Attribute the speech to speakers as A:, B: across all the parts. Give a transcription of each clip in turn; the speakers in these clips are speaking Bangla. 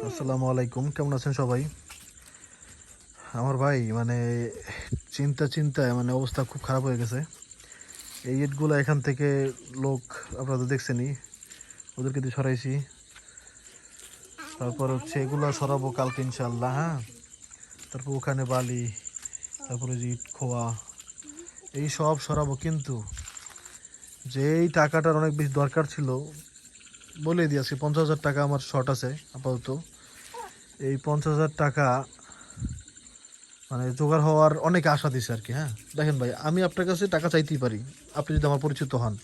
A: আসসালামু আলাইকুম, কেমন আছেন সবাই? আমার ভাই মানে চিন্তায় মানে অবস্থা খুব খারাপ হয়ে গেছে। এই ইটগুলো এখান থেকে লোক, আপনারা তো দেখছেনই, ওদেরকে দিয়ে সরাইছি। তারপর হচ্ছে এগুলো সরাবো কালকে ইনশাল্লাহ, হ্যাঁ। তারপর ওখানে বালি, তারপরে যে ইট খোয়া, এই সব সরাবো। কিন্তু যেই টাকাটার অনেক বেশি দরকার ছিল, বলে দিয়েছি 50,000 টাকা আমার শর্ট আছে আপাতত। এই 50,000 টাকা মানে জোগাড় হওয়ার অনেক আশা দিছে আর কি, হ্যাঁ। দেখেন ভাই, আমি আপনার কাছে টাকা চাইতেই পারি, আপনি যদি আমার পরিচিত হন।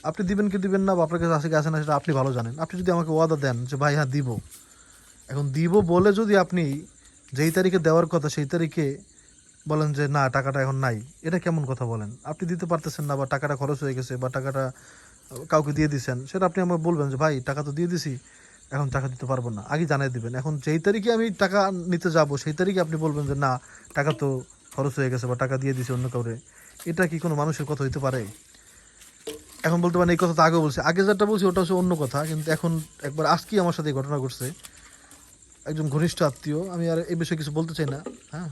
A: আপনি দিবেন কি দিবেন না, বা আপনার কাছে আছে কি আছে না, সেটা আপনি ভালো জানেন। আপনি যদি আমাকে ওয়াদা দেন যে ভাই হ্যাঁ দিব, এখন দিব বলে যদি আপনি যেই তারিখে দেওয়ার কথা সেই তারিখে বলেন যে না টাকাটা এখন নাই, এটা কেমন কথা বলেন? আপনি দিতে পারতেছেন না, বা টাকাটা খরচ হয়ে গেছে, বা টাকাটা কাউকে দিয়ে দিছেন, সেটা আপনি আমাকে বলবেন যে ভাই টাকা তো দিয়ে দিছি, এখন টাকা দিতে পারবো না, আগে জানিয়ে দিবেন। এখন যেই তারিখে আমি টাকা নিতে যাব সেই তারিখে আপনি বলবেন যে না টাকা তো খরচ হয়ে গেছে, বা টাকা দিয়ে দিছি অন্য কাউরে। এটা কি কোনো মানুষের কথা হইতে পারে? এখন বলতে পারেন এই কথা তো আগেও বলছে, আগে যেটা বলছি ওটা হচ্ছে অন্য কথা, কিন্তু এখন একবার আজকেই আমার সাথে এই ঘটনা ঘটছে। একজন ঘনিষ্ঠ আত্মীয়, আমি আর এই বিষয়ে কিছু বলতে চাই না, হ্যাঁ।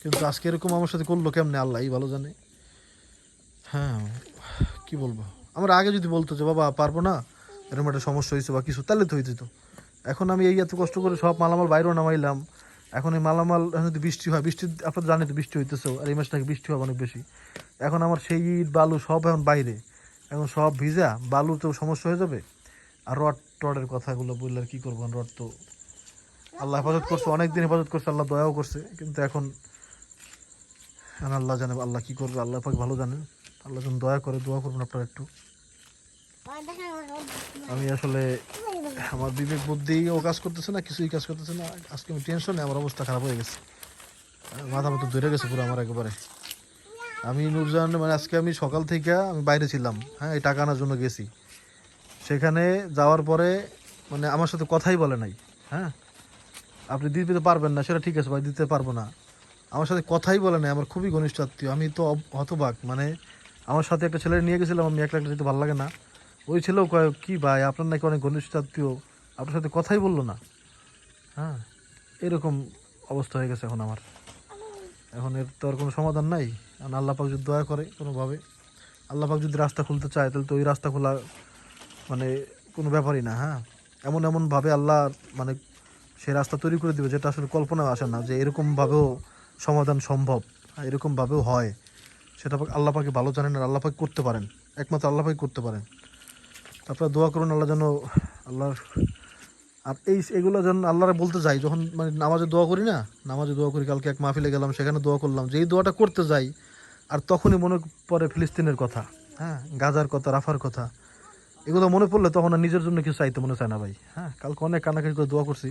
A: কিন্তু আজকে এরকম আমার সাথে করলো কেমনে, আল্লাহই ভালো জানে। হ্যাঁ, কি বলবো। আমার আগে যদি বলতো যে বাবা পারবো না, এরকম একটা সমস্যা হয়েছে বা কিছু, তাহলে তো হয়ে যেত। এখন আমি এই এত কষ্ট করে সব মালামাল বাইরেও নামাইলাম। এখন এই মালামাল এখন যদি বৃষ্টি হয়, বৃষ্টি আপনারা জানেন তো বৃষ্টি হইতেছেও, আর এই মাসে নাকি বৃষ্টি হবে অনেক বেশি। এখন আমার সেই ইট বালু সব এখন বাইরে, এখন সব ভিজা, বালু তো সমস্যা হয়ে যাবে। আর রড টডের কথাগুলো বললে আর কী করবো, রড তো আল্লাহ হেফাজত করছে, অনেকদিন হেফাজত করছে, আল্লাহ দয়াও করছে, কিন্তু এখন আল্লাহ জানে আল্লাহ কী করবে, আল্লাহ পাক ভালো জানেন। আল্লাহ যেন দয়া করে, দোয়া করবেন আপনারা একটু। আমি আসলে আমার বিবেক বুদ্ধিও কাজ করতেছে না, কিছুই কাজ করতেছে না। আজকে আমি টেনশনে, আমার অবস্থা খারাপ হয়ে গেছে, মাথা মতো ধরে গেছে পুরো আমার একেবারে। আমি নূরজাহান মানে আজকে আমি সকাল থেকে আমি বাইরে ছিলাম, হ্যাঁ, এই টাকা আনার জন্য গেছি। সেখানে যাওয়ার পরে মানে আমার সাথে কথাই বলে নাই, হ্যাঁ। আপনি দিতে পারবেন না সেটা ঠিক আছে ভাই, দিতে পারবো না, আমার সাথে কথাই বলে নাই। আমার খুবই ঘনিষ্ঠ আত্মীয়, আমি তো হতবাক। মানে আমার সাথে একটা ছেলে নিয়ে গেছিলাম, আমি একলা একলা যেতে ভালো লাগে না। ওই ছেলেও কয় কি ভাই আপনার নাকি অনেক ঘনিষ্ঠ আত্মীয়, আপনার সাথে কথাই বললো না, হ্যাঁ। এরকম অবস্থা হয়ে গেছে এখন আমার। এখন এর তো আর কোনো সমাধান নাই। এখন আল্লাহ পাক যদি দয়া করে কোনোভাবে, আল্লাহ পাক যদি রাস্তা খুলতে চায়, তাহলে তো ওই রাস্তা খোলা মানে কোনো ব্যাপারই না, হ্যাঁ। এমন এমনভাবে আল্লাহ মানে সেই রাস্তা তৈরি করে দেবে যেটা আসলে কল্পনাও আসে না, যে এরকমভাবেও সমাধান সম্ভব, হ্যাঁ, এরকমভাবেও হয়। সেটা আল্লাহ পাকে ভালো জানেন, আর আল্লাহ পাক করতে পারেন, একমাত্র আল্লাহ পাক করতে পারেন। তারপরে দোয়া করুন আল্লাহ যেন, আল্লাহর, আর এগুলো যেন আল্লাহরে বলতে যাই যখন মানে নামাজে দোয়া করি না, নামাজে দোয়া করি, কালকে এক মাহফিলে গেলাম, সেখানে দোয়া করলাম, যে এই দোয়াটা করতে যাই আর তখনই মনে পড়ে ফিলিস্তিনের কথা, হ্যাঁ, গাজার কথা, রাফার কথা। এগুলো মনে পড়লে তখন আর নিজের জন্য কিছু চাইতে মনে চায় না ভাই, হ্যাঁ। কালকে অনেক কান্নাকাটি করে দোয়া করছি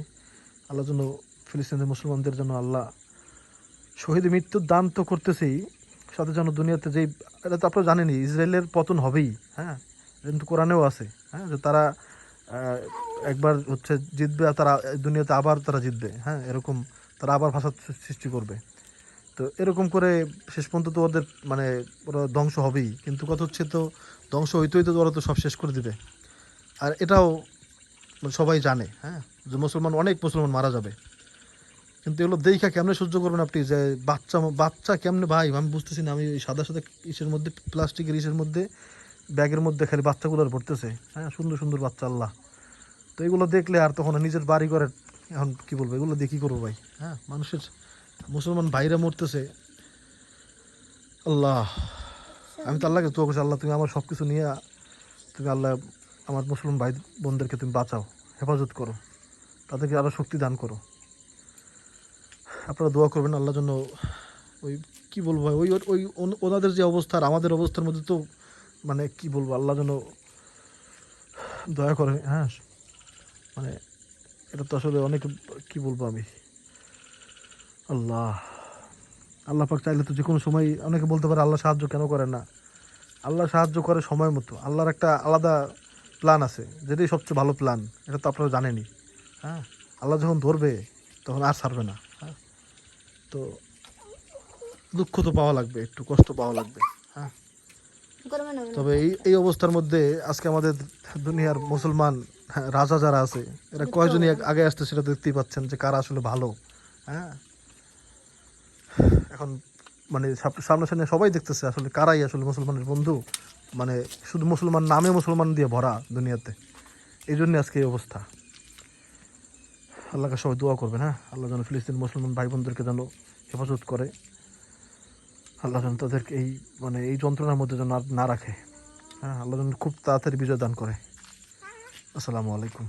A: আল্লাহর জন্য, ফিলিস্তিনের মুসলমানদের জন্য আল্লাহ শহীদ মৃত্যুর দান তো করতেছেই, সাথে যেন দুনিয়াতে যেই, এটা তো আপনারা জানেনই, ইসরায়েলের পতন হবেই, হ্যাঁ। এটা কিন্তু কোরআনেও আছে, হ্যাঁ, যে তারা একবার হচ্ছে জিতবে, আর তারা দুনিয়াতে আবার তারা জিতবে, হ্যাঁ, এরকম তারা আবার ফাসাদ সৃষ্টি করবে। তো এরকম করে শেষ পর্যন্ত তো ওদের মানে ওরা ধ্বংস হবেই, কিন্তু কথা হচ্ছে তো ধ্বংস হইতে হইতে তো ওরা তো সব শেষ করে দিবে। আর এটাও সবাই জানে, হ্যাঁ, যে অনেক মুসলমান মারা যাবে। কিন্তু এগুলো দেখা কেমনে সহ্য করবেন আপনি, যে বাচ্চা বাচ্চা কেমনে ভাই, আমি বুঝতেছি না। আমি এই সাদা সাদা ইসের মধ্যে, প্লাস্টিকের ইসের মধ্যে, ব্যাগের মধ্যে খালি বাচ্চাগুলো পড়তেছে, হ্যাঁ, সুন্দর সুন্দর বাচ্চা আল্লাহ। তো এগুলো দেখলে আর তখন নিজের বাড়ি করে, এখন কি বলবো, এগুলো দিয়ে কী করবো ভাই, হ্যাঁ। মানুষের মুসলমান ভাইরা মরতেছে, আল্লাহ। আমি তো আল্লাহকে দোয়া করছি, আল্লাহ তুমি আমার সব কিছু নিয়ে, তুমি আল্লাহ আমার মুসলমান ভাই বোনদেরকে তুমি বাঁচাও, হেফাজত করো, তাদেরকে আরও শক্তি দান করো। আপনারা দোয়া করবেন আল্লাহ জন্য। ওই কি বলবো ভাই, ওই ওই ওনাদের যে অবস্থা আর আমাদের অবস্থার মধ্যে তো মানে কি বলবো, আল্লাহ যেন দয়া করে, হ্যাঁ। মানে এটা তো আসলে অনেক, কি বলবো আমি, আল্লাহ, আল্লাহ পাক চাইলে তো যে কোনো সময়, অনেকে বলতে পারে আল্লাহ সাহায্য কেন করে না। আল্লাহ সাহায্য করে সময় মতো, আল্লাহর একটা আলাদা প্ল্যান আছে, যেটাই সবচেয়ে ভালো প্ল্যান, এটা তো আপনারা জানেনই, হ্যাঁ। আল্লাহ যখন ধরবে তখন আর ছাড়বে না, হ্যাঁ। তো দুঃখ তো পাওয়া লাগবে, একটু কষ্ট পাওয়া লাগবে, হ্যাঁ। তবে এই অবস্থার মধ্যে আজকে আমাদের দুনিয়ার মুসলমান রাজা যারা আছে এরা কয়জনই আগে আসতে সেটা দেখতেই পাচ্ছেন যে কারা আসলে ভালো। হ্যাঁ, এখন মানে সামনে সবাই দেখতেছে আসলে কারাই আসলে মুসলমানের বন্ধু, মানে শুধু মুসলমান নামে মুসলমান দিয়ে ভরা দুনিয়াতে। এই জন্য আজকে এই অবস্থা। আল্লাহকে সবাই দোয়া করবেন। হ্যাঁ, আল্লাহ যেন ফিলিস্তিন মুসলমান ভাই বোনদেরকে যেন হেফাজত করে, আল্লাহ যেন তাদেরকে এই মানে এই যন্ত্রণার মধ্যে যেন না রাখে। হ্যাঁ, আল্লাহ যেন খুব তাড়াতাড়ি বিজয় দান করে। আসসালামু আলাইকুম।